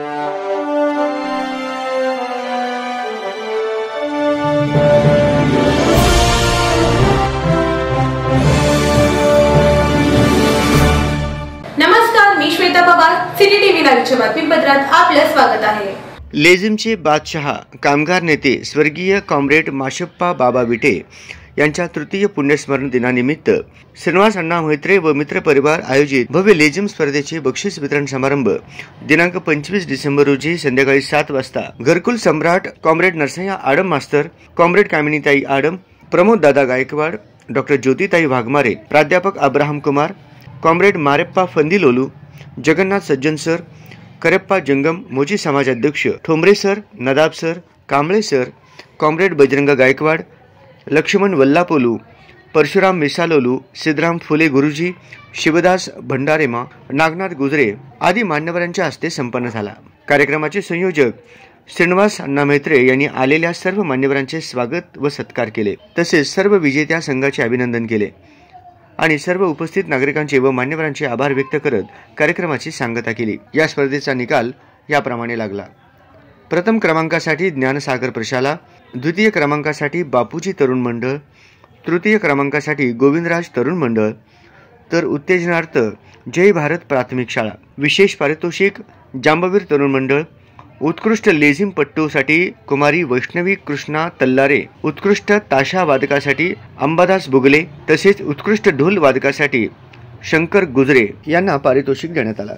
नमस्कार, मी Shweta Pawar, city TV लाईव्हच्या बातमीपत्रात आपलं स्वागत आहे। लेझिमचे बादशहा कामगार नेते स्वर्गीय कॉम्रेड माशप्पा बाबा विटे यांच्या तृतीय पुण्यस्मरण दिनानिमित्त श्रीनिवास अण्णा मोहित्रे व मित्र परिवार आयोजित भव्य लेझिम स्पर्धेचे बक्षीस वितरण समारंभ दिनांक 25 डिसेंबर रोजी संध्याकाळी 7 वाजता घरकुल सम्राट कॉम्रेड नरसय्या आडम मास्तर, कॉम्रेड कामिनीताई आडम, प्रमोद दादा गायकवाड, डॉक्टर ज्योतिताई वाघमारे, प्राध्यापक Abraham Kumar, comrade Mareppa Phandilolu, Jagannath Sajjan sir, Kareppa Jangam Mochi समाजाध्यक्ष Thombre sir, Nadab sir, Kamble sir, comrade Bajrang Gaikwad, Laxman Vallapolu, Parshuram Misalolu, Siddharam Phule Guruji, Shivdas भंडारेमा, Nagnath गुजरे आदी मान्यवरांच्या हस्ते संपन्न झाला। कार्यक्रमाचे संयोजक श्रीनिवास अण्णा मोहित्रे यांनी आलेल्या सर्व मान्यवरांचे स्वागत व सत्कार केले, तसेच सर्व विजेत्या संघाचे अभिनंदन केले आणि सर्व उपस्थित नागरिकांचे व मान्यवरांचे आभार व्यक्त करत कार्यक्रमाची सांगता केली। या स्पर्धेचा निकाल याप्रमाणे लागला। प्रथम क्रमांकासाठी ज्ञानसागर प्रशाला, द्वितीय क्रमांकासाठी बापूजी तरुण मंडळ, तृतीय क्रमांकासाठी गोविंदराज तरुण मंडळ, तर उत्तेजनार्थ जय भारत प्राथमिक शाळा। विशेष पारितोषिक जांबवीर तरुण मंडळ, उत्कृष्ट लेझिम पट्टूसाठी कुमारी वैष्णवी कृष्णा तल्लारे, उत्कृष्ट ताशा वादकासाठी अंबादास बुगले, तसेच उत्कृष्ट ढोल वादकासाठी शंकर गुजरे यांना पारितोषिक देण्यात आला।